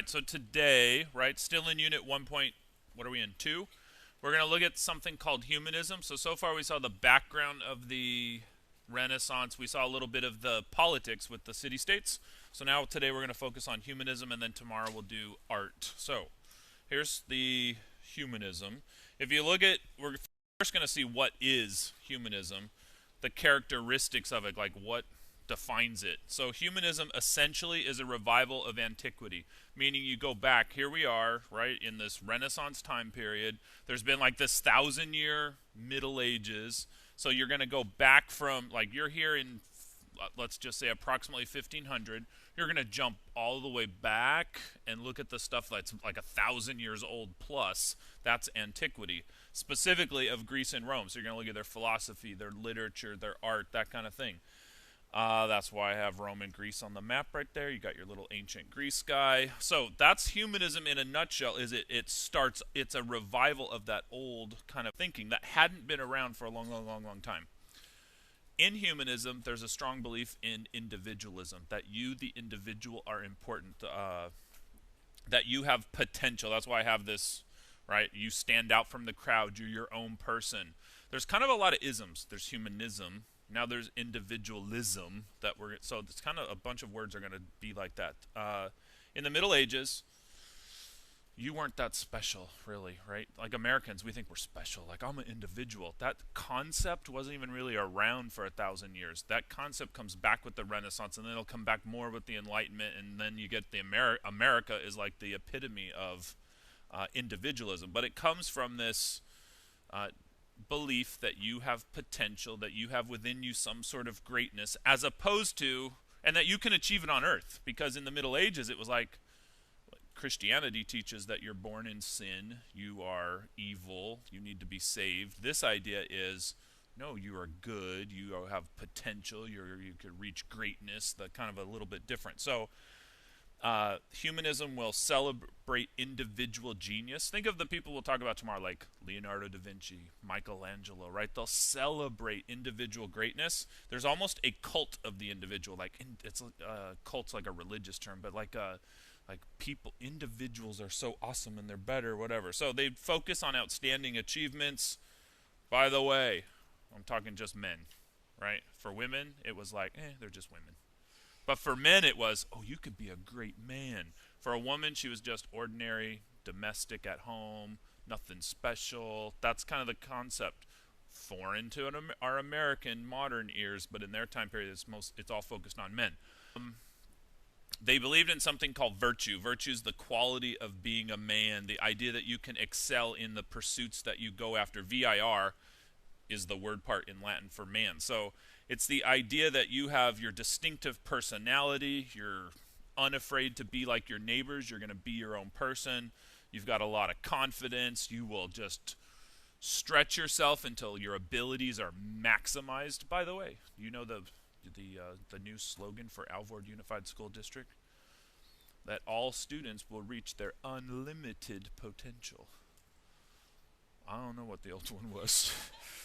right, so today, right, still in unit 1 point, what are we in, 2? We're going to look at something called humanism. So far we saw the background of the Renaissance. We saw a little bit of the politics with the city-states. So now today we're going to focus on humanism, and then tomorrow we'll do art. So here's the humanism. If you look at, we're first going to see what is humanism, the characteristics of it, like what defines it. So humanism essentially is a revival of antiquity, meaning you go back, here we are, right, in this Renaissance time period. There's been like this 1,000-year Middle Ages. So you're going to go back from, like, you're here in, let's just say, approximately 1500. You're going to jump all the way back and look at the stuff that's like 1,000 years old plus. That's antiquity, specifically of Greece and Rome. So you're going to look at their philosophy, their literature, their art, that kind of thing. That's why I have Rome and Greece on the map right there. You got your little ancient Greece guy. So that's humanism in a nutshell. It's a revival of that old kind of thinking that hadn't been around for a long time. In humanism, there's a strong belief in individualism, that you, the individual, are important, that you have potential. That's why I have this, right? You stand out from the crowd. You're your own person. There's kind of a lot of isms. There's humanism. Now there's individualism so it's kind of a bunch of words are going to be like that. In the Middle Ages, you weren't that special, really, right? Like Americans, we think we're special. Like, I'm an individual. That concept wasn't even really around for 1,000 years. That concept comes back with the Renaissance, and then it'll come back more with the Enlightenment, and then you get the America is like the epitome of individualism. But it comes from this belief that you have potential, that you have within you some sort of greatness, as opposed to, and that you can achieve it on earth. Because in the Middle Ages, it was like, Christianity teaches that you're born in sin, you are evil, you need to be saved. This idea is, no, you are good, you have potential, you could reach greatness, that kind of a little bit different. So humanism will celebrate individual genius. Think of the people we'll talk about tomorrow, like Leonardo da Vinci, Michelangelo, right? They'll celebrate individual greatness. There's almost a cult of the individual. It's cult's like a religious term, but like people, individuals are so awesome and they're better, whatever. So they focus on outstanding achievements. By the way, I'm talking just men, right? For women, it was like, they're just women. But for men, it was, oh, you could be a great man. For a woman, she was just ordinary, domestic at home, nothing special. That's kind of the concept. Foreign to our American modern ears, but in their time period, it's all focused on men. They believed in something called virtue. Virtue is the quality of being a man, the idea that you can excel in the pursuits that you go after. VIR is the word part in Latin for man. So it's the idea that you have your distinctive personality, you're unafraid to be like your neighbors, you're going to be your own person, you've got a lot of confidence, you will just stretch yourself until your abilities are maximized. By the way, you know the new slogan for Alvord Unified School District? That all students will reach their unlimited potential. I don't know what the old one was.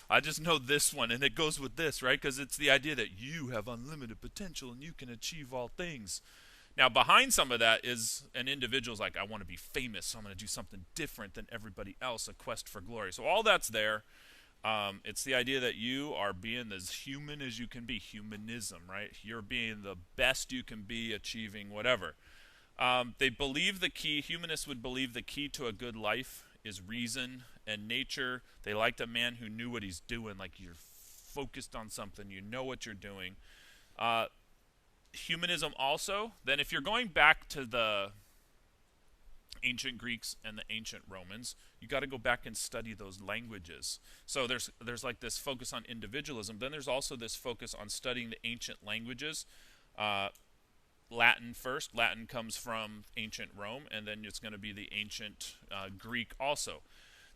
I just know this one, and it goes with this, right? Because it's the idea that you have unlimited potential and you can achieve all things. Now, behind some of that is an individual's like, I want to be famous, so I'm going to do something different than everybody else, a quest for glory. So all that's there. It's the idea that you are being as human as you can be, humanism, right? You're being the best you can be, achieving whatever. They believe humanists would believe the key to a good life is reason and nature. They liked a man who knew what he's doing, like you're focused on something, you know what you're doing. Humanism also, then if you're going back to the ancient Greeks and the ancient Romans, you got to go back and study those languages. So there's like this focus on individualism. Then there's also this focus on studying the ancient languages. Latin first. Latin comes from ancient Rome, and then it's going to be the ancient Greek also.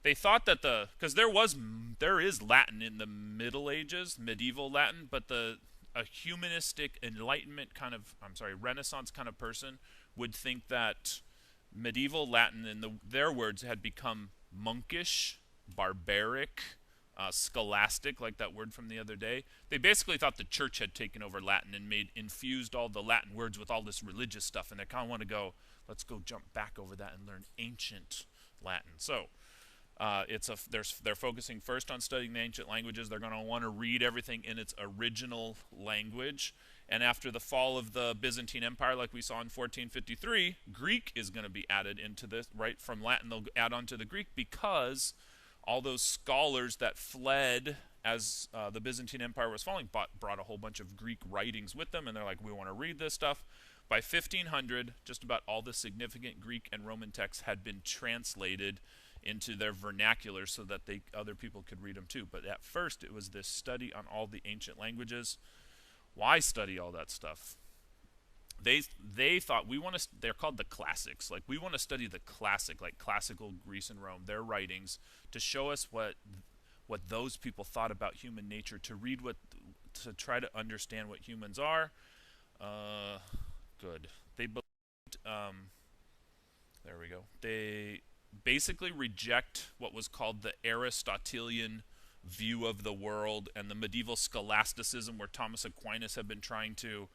They thought that because there is Latin in the Middle Ages, medieval Latin, but a humanistic Enlightenment Renaissance kind of person would think that medieval Latin, in their words, had become monkish, barbaric, scholastic, like that word from the other day. They basically thought the church had taken over Latin and infused all the Latin words with all this religious stuff, and they kind of want to go, let's go jump back over that and learn ancient Latin. So they're focusing first on studying the ancient languages. They're going to want to read everything in its original language. And after the fall of the Byzantine Empire, like we saw in 1453, Greek is going to be added into this, right? From Latin, they'll add on to the Greek because all those scholars that fled as the Byzantine Empire was falling brought a whole bunch of Greek writings with them, and they're like, we want to read this stuff. By 1500, just about all the significant Greek and Roman texts had been translated into their vernacular so that other people could read them too. But at first, it was this study on all the ancient languages. Why study all that stuff? They thought they're called the classics. Like, we want to study the classic, like classical Greece and Rome, their writings, to show us what those people thought about human nature, to try to understand what humans are. Good. They believed, there we go. They basically reject what was called the Aristotelian view of the world and the medieval scholasticism, where Thomas Aquinas had been trying to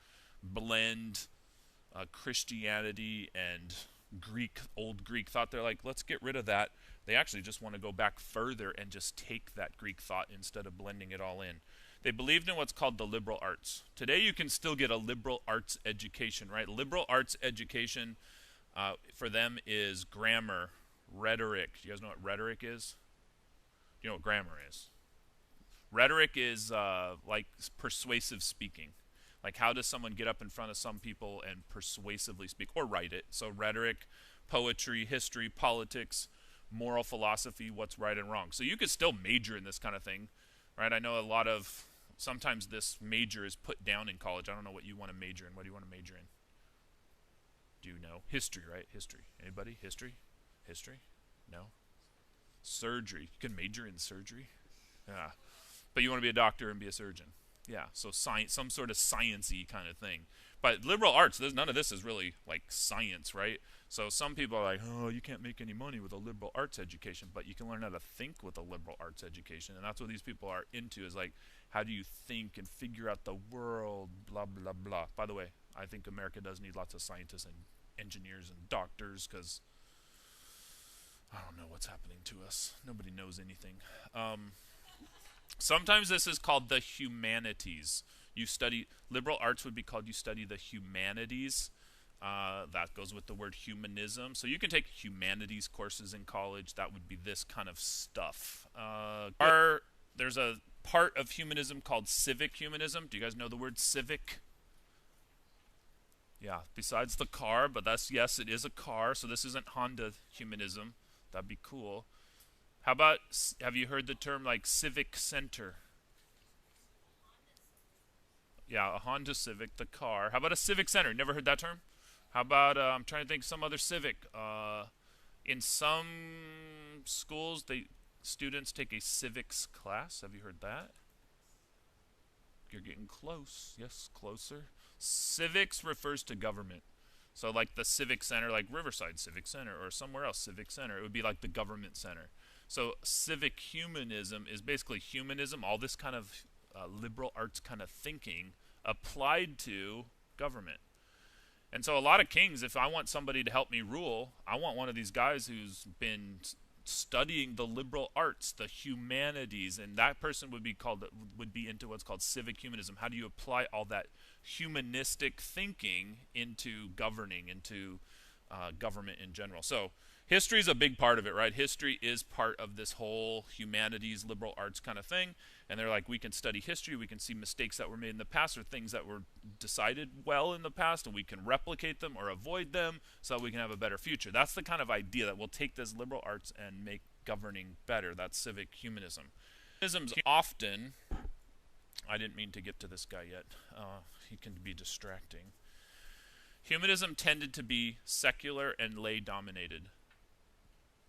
blend Christianity and old Greek thought. They're like, let's get rid of that. They actually just want to go back further and just take that Greek thought instead of blending it all in. They believed in what's called the liberal arts. Today you can still get a liberal arts education, right? Liberal arts education for them is grammar, rhetoric. Do you guys know what rhetoric is? Do you know what grammar is? Rhetoric is like persuasive speaking. Like, how does someone get up in front of some people and persuasively speak, or write it? So rhetoric, poetry, history, politics, moral philosophy, what's right and wrong. So you could still major in this kind of thing, right? I know sometimes this major is put down in college. I don't know what you want to major in. What do you want to major in? Do you know? History, right? History. Anybody? History? History? No? Surgery. You can major in surgery? Yeah. But you want to be a doctor and be a surgeon. Yeah, so science, some sort of science-y kind of thing. But liberal arts, none of this is really like science, right? So some people are like, oh, you can't make any money with a liberal arts education, but you can learn how to think with a liberal arts education. And that's what these people are into, is like, how do you think and figure out the world, blah, blah, blah. By the way, I think America does need lots of scientists and engineers and doctors, because I don't know what's happening to us. Nobody knows anything. Sometimes this is called the humanities. Liberal arts would be called, you study the humanities. That goes with the word humanism. So you can take humanities courses in college. That would be this kind of stuff. There's a part of humanism called civic humanism. Do you guys know the word civic? Yeah, besides the car, but yes, it is a car. So this isn't Honda humanism. That'd be cool. How about, have you heard the term like civic center? Yeah, a Honda Civic, the car. How about a civic center? Never heard that term? How about, I'm trying to think some other civic. In some schools, students take a civics class. Have you heard that? You're getting close. Yes, closer. Civics refers to government. So like the civic center, like Riverside Civic Center, or somewhere else civic center, it would be like the government center. So civic humanism is basically humanism, all this kind of liberal arts kind of thinking applied to government. And so a lot of kings, if I want somebody to help me rule, I want one of these guys who's been studying the liberal arts, the humanities, and that person would be into what's called civic humanism. How do you apply all that humanistic thinking into governing, into government in general? So history is a big part of it, right? History is part of this whole humanities, liberal arts kind of thing. And they're like, we can study history, we can see mistakes that were made in the past or things that were decided well in the past, and we can replicate them or avoid them so that we can have a better future. That's the kind of idea that we'll take this liberal arts and make governing better. That's civic humanism. Humanism's often, I didn't mean to get to this guy yet. He can be distracting. Humanism tended to be secular and lay-dominated.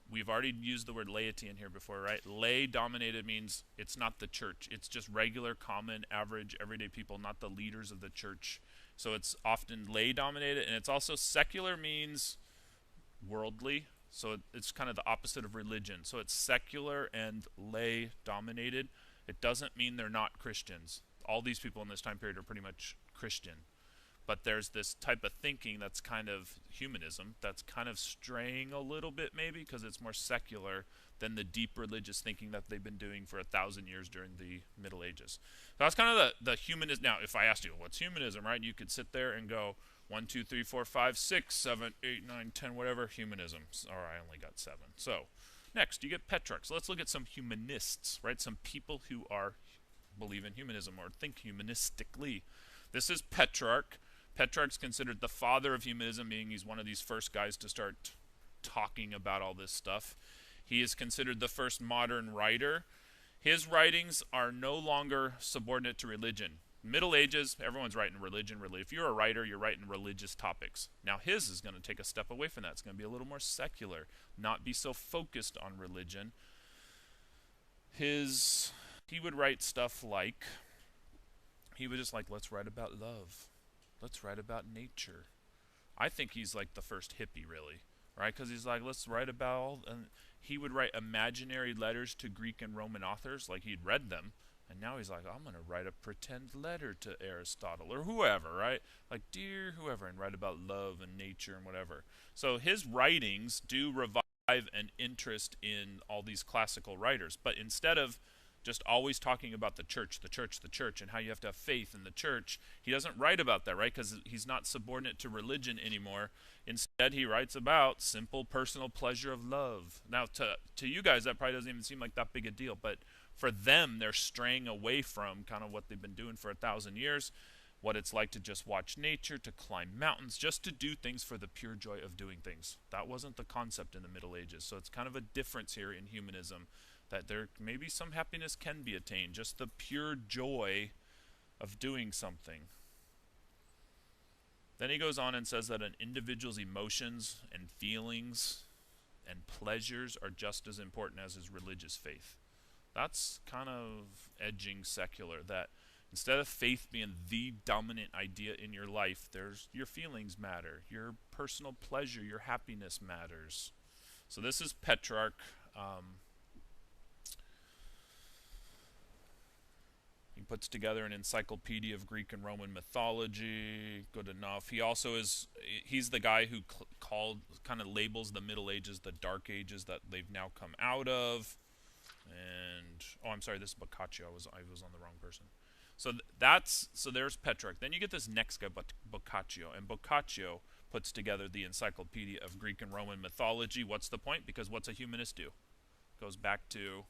We've already used the word laity in here before, right? Lay-dominated means it's not the church. It's just regular, common, average, everyday people, not the leaders of the church. So it's often lay-dominated, and it's also secular means worldly. So it's kind of the opposite of religion. So it's secular and lay dominated. It doesn't mean they're not Christians. All these people in this time period are pretty much Christian. But there's this type of thinking that's kind of humanism, that's kind of straying a little bit maybe because it's more secular than the deep religious thinking that they've been doing for 1,000 years during the Middle Ages. So that's kind of the humanism. Now, if I asked you, what's humanism, right? You could sit there and go, 1, 2, 3, 4, 5, 6, 7, 8, 9, 10, whatever, humanism. Or I only got 7. So, next, you get Petrarch. So let's look at some humanists, right? Some people who believe in humanism or think humanistically. This is Petrarch. Petrarch's considered the father of humanism, meaning he's one of these first guys to start talking about all this stuff. He is considered the first modern writer. His writings are no longer subordinate to religion. Middle Ages, everyone's writing religion. If you're a writer, you're writing religious topics. Now his is going to take a step away from that. It's going to be a little more secular, not be so focused on religion. He would write stuff like, he would just like, let's write about love. Let's write about nature. I think he's like the first hippie, really, right? Because he's like, let's write about, and he would write imaginary letters to Greek and Roman authors, like he'd read them, and now he's like, I'm going to write a pretend letter to Aristotle or whoever, right? Like, dear whoever, and write about love and nature and whatever. So his writings do revive an interest in all these classical writers, but instead of just always talking about the church, and how you have to have faith in the church. He doesn't write about that, right? Because he's not subordinate to religion anymore. Instead, he writes about simple personal pleasure of love. Now, to you guys, that probably doesn't even seem like that big a deal, but for them, they're straying away from kind of what they've been doing for 1,000 years, what it's like to just watch nature, to climb mountains, just to do things for the pure joy of doing things. That wasn't the concept in the Middle Ages, so it's kind of a difference here in humanism, that there maybe some happiness can be attained, just the pure joy of doing something. Then he goes on and says that an individual's emotions and feelings and pleasures are just as important as his religious faith. That's kind of edging secular, that instead of faith being the dominant idea in your life, your feelings matter, your personal pleasure, your happiness matters. So this is Petrarch. He puts together an encyclopedia of Greek and Roman mythology. Good enough. He's the guy who kind of labels the Middle Ages the Dark Ages that they've now come out of. And I'm sorry, this is Boccaccio. I was on the wrong person. So there's Petrarch. Then you get this next guy, Boccaccio, and Boccaccio puts together the encyclopedia of Greek and Roman mythology. What's the point? Because what's a humanist do? Goes back to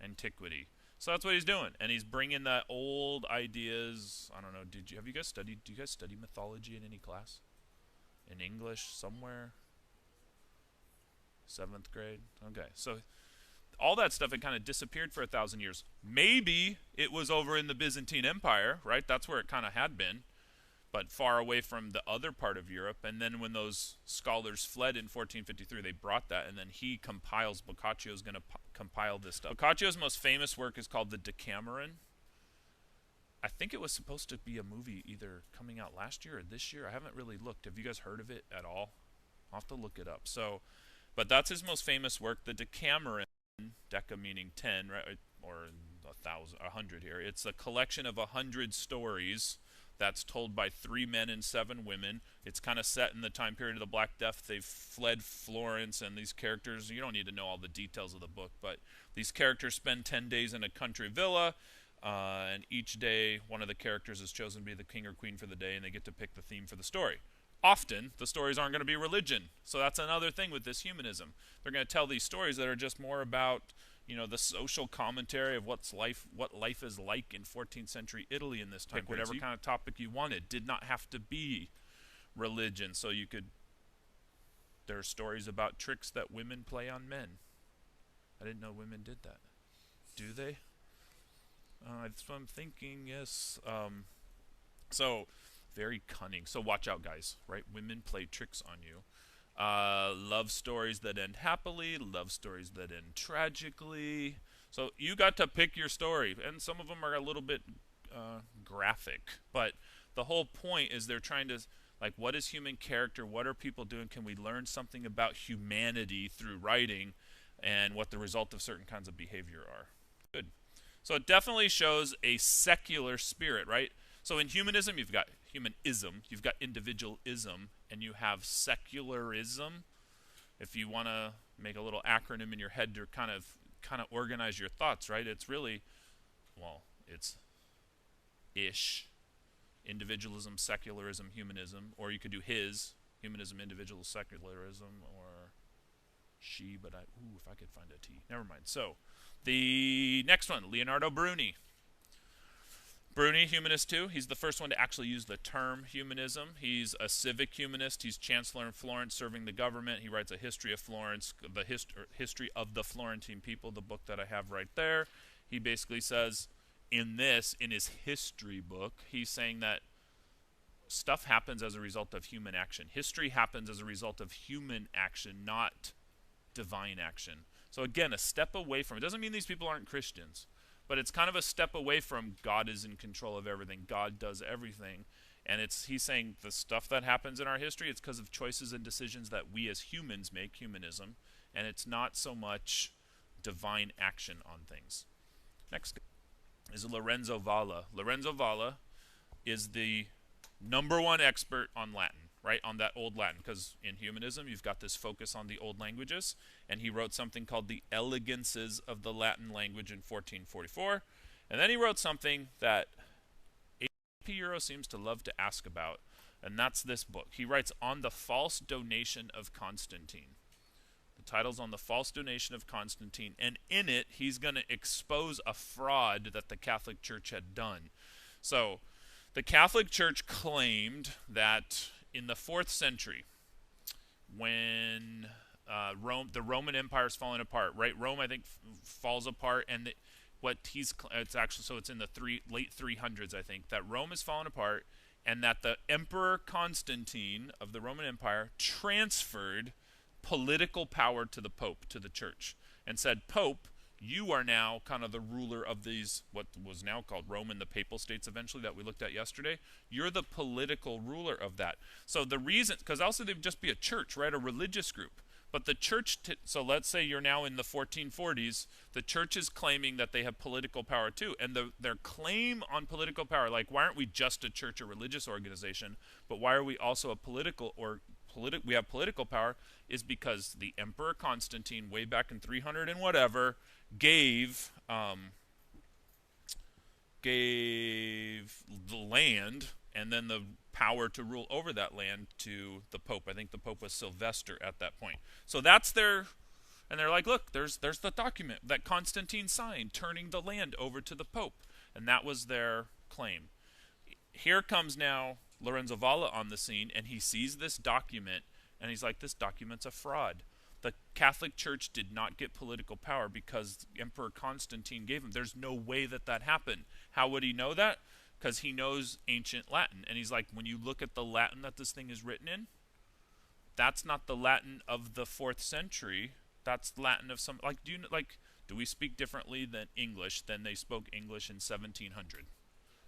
antiquity. So that's what he's doing, and he's bringing the old ideas. I don't know. Do you guys study mythology in any class? In English somewhere? 7th grade. Okay, so all that stuff had kind of disappeared for 1,000 years. Maybe it was over in the Byzantine Empire, right? That's where it kind of had been, but far away from the other part of Europe. And then when those scholars fled in 1453, they brought that, and then Boccaccio's going to compile this stuff. Boccaccio's most famous work is called the Decameron. I think it was supposed to be a movie either coming out last year or this year. I haven't really looked. Have you guys heard of it at all? I'll have to look it up. But that's his most famous work, the Decameron. Deca meaning 10, right? Or 1,000, 100 here. It's a collection of 100 stories that's told by 3 men and 7 women. It's kind of set in the time period of the Black Death. They've fled Florence, and these characters, you don't need to know all the details of the book, but these characters spend 10 days in a country villa, and each day one of the characters is chosen to be the king or queen for the day, and they get to pick the theme for the story. Often, the stories aren't going to be religion, so that's another thing with this humanism. They're going to tell these stories that are just more about, the social commentary of what life is like in 14th century Italy in this time. Pick whatever kind of topic you wanted. Did not have to be religion. So there are stories about tricks that women play on men. I didn't know women did that. Do they? That's what I'm thinking, yes. So, very cunning. So watch out, guys, right? Women play tricks on you. Love stories that end happily, love stories that end tragically. So you got to pick your story, and some of them are a little bit graphic, but the whole point is they're trying to Like, what is human character? What are people doing? Can we learn something about humanity through writing and what the result of certain kinds of behavior are? Good. So it definitely shows a secular spirit, right? So in humanism, you've got humanism, you've got individualism, and you have secularism. If you want to make a little acronym in your head to kind of organize your thoughts, right? It's really, well, it's ish individualism, secularism, humanism, or you could do his humanism, individual, secularism, or she. But if I could find a T, never mind. So the next one, Leonardo Bruni. Bruni, humanist too. He's the first one to actually use the term humanism. He's a civic humanist. He's chancellor in Florence, serving the government. He writes a history of Florence, the history of the Florentine people, the book that I have right there. He basically says in his history book, he's saying that stuff happens as a result of human action. History happens as a result of human action, not divine action. So again, a step away from it. Doesn't mean these people aren't Christians, but it's kind of a step away from God is in control of everything. God does everything. And he's saying the stuff that happens in our history, it's because of choices and decisions that we as humans make, humanism, and it's not so much divine action on things. Next is Lorenzo Valla. Lorenzo Valla is the number one expert on Latin, right? On that old Latin, because in humanism you've got this focus on the old languages, and he wrote something called the Elegances of the Latin Language in 1444, and then he wrote something that AP Euro seems to love to ask about, and that's this book. He writes on the false donation of Constantine. The title's on the false donation of Constantine, and in it he's going to expose a fraud that the Catholic Church had done. So the Catholic Church claimed that in the 4th century, when the Roman Empire is falling apart, right? Rome, I think, falls apart, and it's in the late 300s, I think, that Rome is falling apart, and that the Emperor Constantine of the Roman Empire transferred political power to the Pope, to the Church, and said, Pope, you are now kind of the ruler of these, what was now called Rome and the Papal States eventually that we looked at yesterday. You're the political ruler of that. So the reason, because also they'd just be a church, right, a religious group. But the church, so let's say you're now in the 1440s, the church is claiming that they have political power too. And their claim on political power, like, why aren't we just a church, a religious organization, but why are we also a we have political power, is because the Emperor Constantine, way back in 300 and whatever, gave the land and then the power to rule over that land to the Pope. I think the Pope was Sylvester at that point. So that's and they're like, look, there's the document that Constantine signed turning the land over to the Pope. And that was their claim. Here comes now Lorenzo Valla on the scene, and he sees this document, and he's like, this document's a fraud. The Catholic Church did not get political power because Emperor Constantine gave him. There's no way that happened. How would he know that? Because he knows ancient Latin. And he's like, when you look at the Latin that this thing is written in, that's not the Latin of the 4th century. That's Latin of some, like, do we speak differently than English than they spoke English in 1700?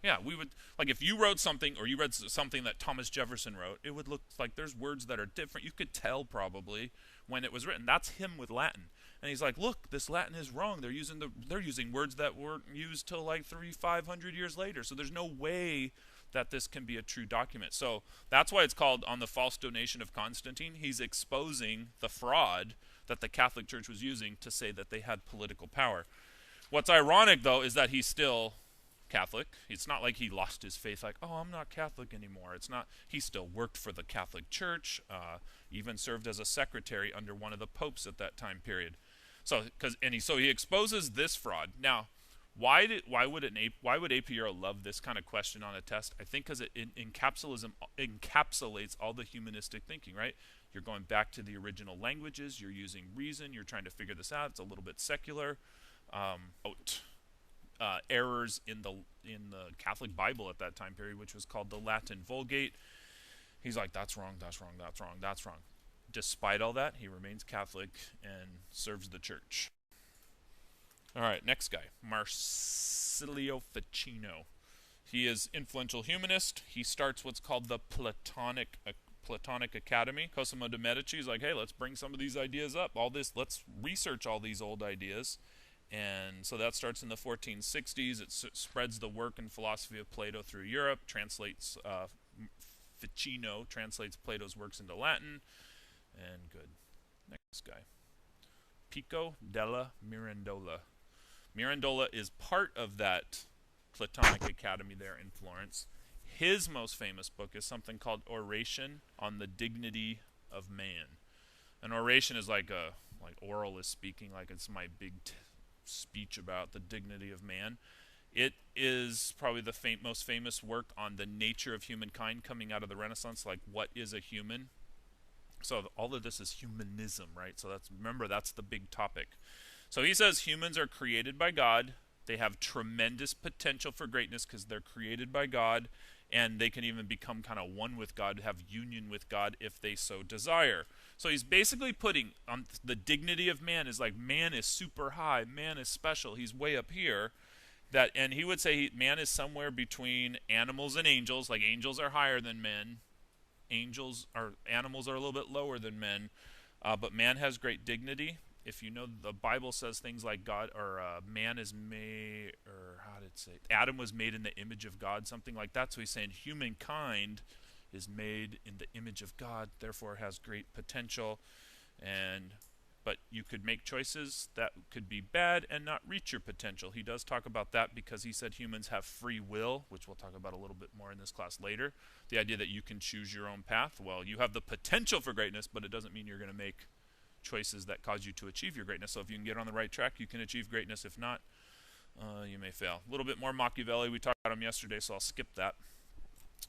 Yeah, we would, like, if you wrote something, or you read something that Thomas Jefferson wrote, it would look like there's words that are different. You could tell probably when it was written. That's him with Latin. And he's like, look, this Latin is wrong. They're using words that weren't used till like 500 years later. So there's no way that this can be a true document. So that's why it's called On the False Donation of Constantine. He's exposing the fraud that the Catholic Church was using to say that they had political power. What's ironic, though, is that he's still Catholic. It's not like he lost his faith, like, oh, I'm not Catholic anymore. It's not. He still worked for the Catholic Church, even served as a secretary under one of the popes at that time period. So he exposes this fraud. Now, why would AP Euro love this kind of question on a test? I think because it encapsulates all the humanistic thinking, right? You're going back to the original languages. You're using reason. You're trying to figure this out. It's a little bit secular. Errors in the Catholic Bible at that time period, which was called the Latin Vulgate. He's like, that's wrong, that's wrong, that's wrong, that's wrong. Despite all that, he remains Catholic and serves the church. All right, next guy, Marsilio Ficino. He is influential humanist. He starts what's called the Platonic Academy. Cosimo de' Medici is like, hey, let's bring some of these ideas up. Let's research all these old ideas. And so that starts in the 1460s. It spreads the work and philosophy of Plato through Europe, translates Ficino translates Plato's works into Latin, and good. Next guy. Pico della Mirandola. Mirandola is part of that Platonic Academy there in Florence. His most famous book is something called Oration on the Dignity of Man. An oration is like oral is speaking, like it's my big speech about the dignity of man. It is probably the most famous work on the nature of humankind coming out of the Renaissance, like what is a human. So all of this is humanism, right? So that's the big topic. So he says humans are created by God. They have tremendous potential for greatness because they're created by God, and they can even become kind of one with God, have union with God if they so desire. So he's basically putting on the dignity of man is like man is super high, man is special, he's way up here. And he would say man is somewhere between animals and angels. Like angels are higher than men, animals are a little bit lower than men, but man has great dignity. If you know, the Bible says things like God or man is made, or how did it say? Adam was made in the image of God, something like that. So he's saying humankind is made in the image of God, therefore has great potential. But you could make choices that could be bad and not reach your potential. He does talk about that because he said humans have free will, which we'll talk about a little bit more in this class later. The idea that you can choose your own path. Well, you have the potential for greatness, but it doesn't mean you're going to make choices that cause you to achieve your greatness. So if you can get on the right track, you can achieve greatness. If not, you may fail. A little bit more Machiavelli. We talked about him yesterday, so I'll skip that.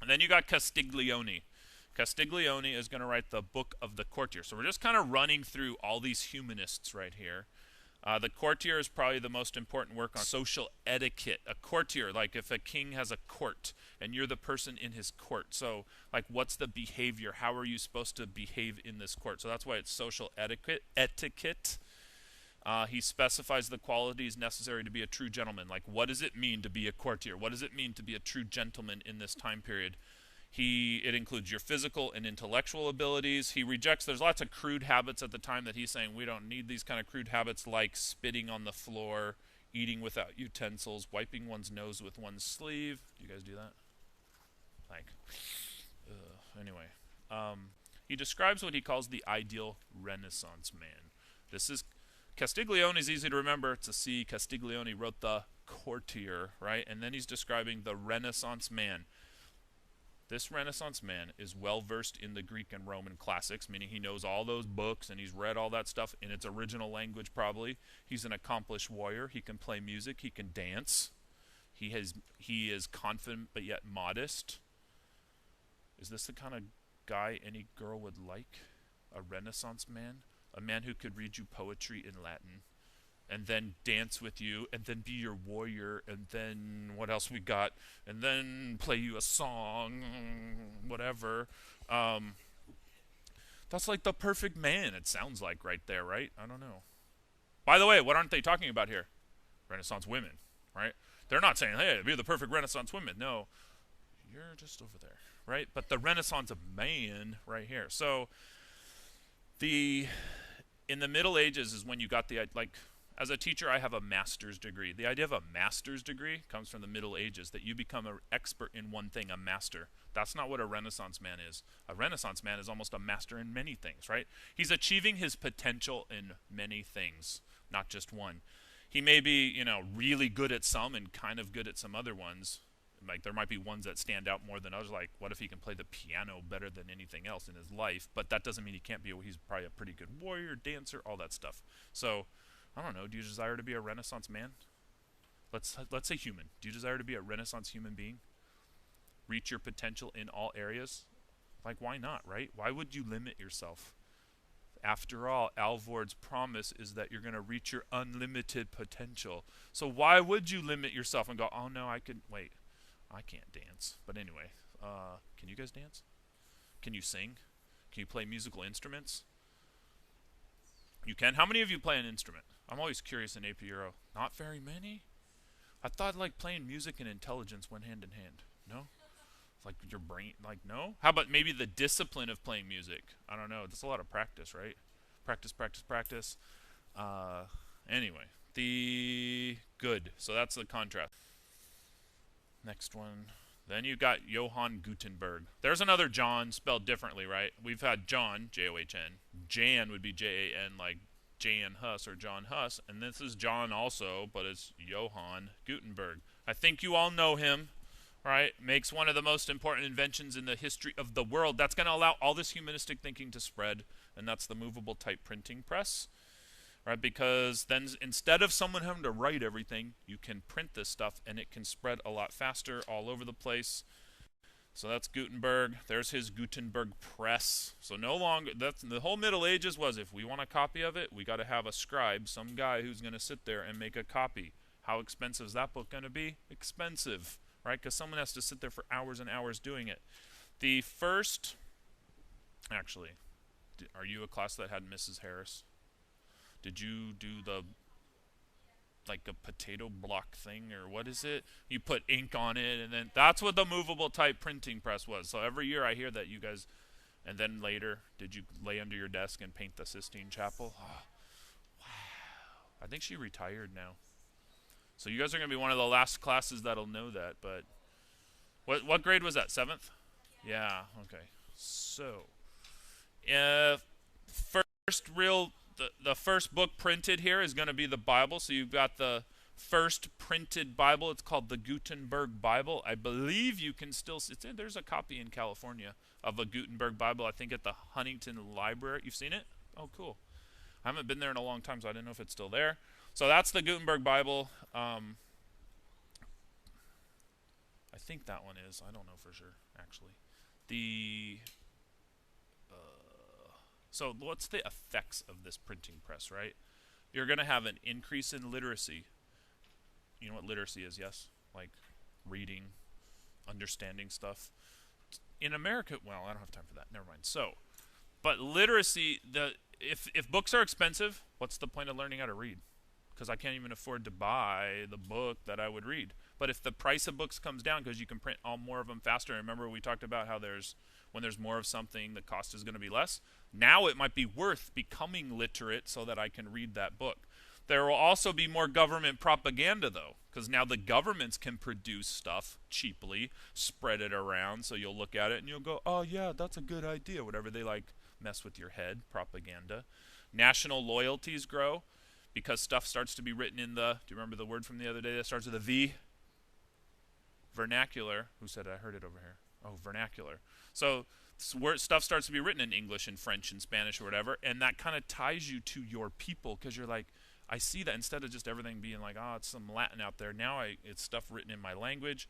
And then you got Castiglione. Castiglione is going to write the Book of the Courtier. So we're just kind of running through all these humanists right here. The Courtier is probably the most important work on social etiquette. A courtier, like if a king has a court and you're the person in his court. So, like, what's the behavior? How are you supposed to behave in this court? So that's why it's social etiquette. He specifies the qualities necessary to be a true gentleman. Like, what does it mean to be a courtier? What does it mean to be a true gentleman in this time period? It includes your physical and intellectual abilities. He rejects, there's lots of crude habits at the time that he's saying we don't need these kind of crude habits, like spitting on the floor, eating without utensils, wiping one's nose with one's sleeve. Do you guys do that? Like, anyway. He describes what he calls the ideal Renaissance man. This is, Castiglione is easy to remember. It's a C. Castiglione wrote the Courtier, right? And then he's describing the Renaissance man. This Renaissance man is well versed in the Greek and Roman classics, meaning he knows all those books and he's read all that stuff in its original language probably. He's an accomplished warrior. He can play music. He can dance. He is confident but yet modest. Is this the kind of guy any girl would like? A Renaissance man? A man who could read you poetry in Latin and then dance with you, and then be your warrior, and then what else we got, and then play you a song, whatever. That's like the perfect man, it sounds like right there, right? I don't know. By the way, what aren't they talking about here? Renaissance women, right? They're not saying, hey, be the perfect Renaissance women. No, you're just over there, right? But the Renaissance of man right here. So in the Middle Ages is when you got as a teacher, I have a master's degree. The idea of a master's degree comes from the Middle Ages, that you become an expert in one thing, a master. That's not what a Renaissance man is. A Renaissance man is almost a master in many things, right? He's achieving his potential in many things, not just one. He may be, really good at some and kind of good at some other ones. Like, there might be ones that stand out more than others, like, what if he can play the piano better than anything else in his life? But that doesn't mean he can't be. He's probably a pretty good warrior, dancer, all that stuff. So, I don't know. Do you desire to be a Renaissance man? Let's say human. Do you desire to be a Renaissance human being? Reach your potential in all areas? Like, why not, right? Why would you limit yourself? After all, Alvord's promise is that you're going to reach your unlimited potential. So why would you limit yourself and go, oh no, I can't dance. But anyway, can you guys dance? Can you sing? Can you play musical instruments? You can. How many of you play an instrument? I'm always curious in AP Euro. Not very many? I thought like playing music and intelligence went hand in hand. No? Like your brain, like no? How about maybe the discipline of playing music? I don't know. That's a lot of practice, right? Practice, practice, practice. Uh, anyway, the good. So that's the contrast. Next one. Then you got Johann Gutenberg. There's another John spelled differently, right? We've had John, John. Jan would be Jan, like Jan Hus or John Huss. And this is John also, but it's Johann Gutenberg. I think you all know him, right? Makes one of the most important inventions in the history of the world. That's going to allow all this humanistic thinking to spread, and that's the movable type printing press. Right, because then instead of someone having to write everything, you can print this stuff and it can spread a lot faster all over the place. So that's Gutenberg. There's his Gutenberg press. So no longer, that's the whole Middle Ages was, if we want a copy of it, we got to have a scribe, some guy who's going to sit there and make a copy. How expensive is that book going to be? Expensive, right? Because someone has to sit there for hours and hours doing it. The first, actually, are you a class that had Mrs. Harris? Did you do the like a potato block thing, or what is it? You put ink on it, and then that's what the movable type printing press was. So every year I hear that you guys, and then later, did you lay under your desk and paint the Sistine Chapel? Oh, wow. I think she retired now. So you guys are going to be one of the last classes that'll know that. But what grade was that? Seventh? Yeah. Okay. So, first real. The first book printed here is going to be the Bible. So you've got the first printed Bible. It's called the Gutenberg Bible. I believe you can still see it. There's a copy in California of a Gutenberg Bible, I think at the Huntington Library. You've seen it? Oh, cool. I haven't been there in a long time, so I didn't know if it's still there. So that's the Gutenberg Bible. I think that one is. I don't know for sure, actually. So what's the effects of this printing press, right? You're going to have an increase in literacy. You know what literacy is, yes? Like reading, understanding stuff. In America, well, I don't have time for that. Never mind. So, but literacy, if books are expensive, what's the point of learning how to read? Because I can't even afford to buy the book that I would read. But if the price of books comes down because you can print all more of them faster, remember we talked about how when there's more of something, the cost is going to be less. Now it might be worth becoming literate so that I can read that book. There will also be more government propaganda, though, because now the governments can produce stuff cheaply, spread it around, so you'll look at it and you'll go, oh, yeah, that's a good idea, whatever they like mess with your head, propaganda. National loyalties grow because stuff starts to be written in do you remember the word from the other day that starts with a V? Vernacular. Who said it? I heard it over here. Oh, vernacular. So stuff starts to be written in English and French and Spanish or whatever, and that kind of ties you to your people because you're like, I see that instead of just everything being like, oh, it's some Latin out there, now it's stuff written in my language.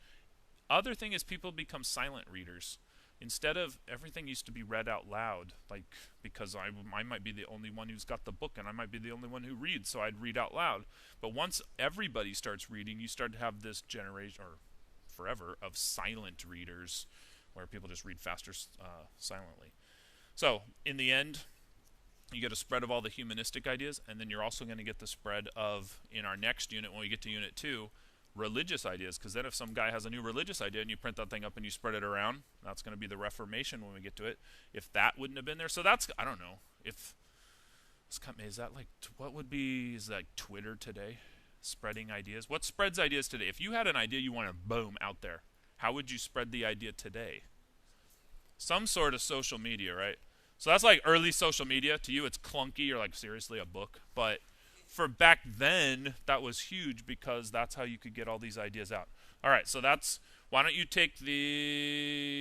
Other thing is people become silent readers. Instead of everything used to be read out loud, like because I might be the only one who's got the book and I might be the only one who reads, so I'd read out loud. But once everybody starts reading, you start to have this generation, or forever, of silent readers where people just read faster silently. So in the end, you get a spread of all the humanistic ideas, and then you're also going to get the spread of, in our next unit, when we get to Unit 2, religious ideas, because then if some guy has a new religious idea and you print that thing up and you spread it around, that's going to be the Reformation when we get to it. If that wouldn't have been there, so that's, I don't know, if, is that like, what would be, is that like Twitter today? Spreading ideas? What spreads ideas today? If you had an idea you want to boom out there, how would you spread the idea today? Some sort of social media, right? So that's like early social media. To you, it's clunky. You're like, seriously, a book? But for back then, that was huge because that's how you could get all these ideas out. All right, so why don't you take the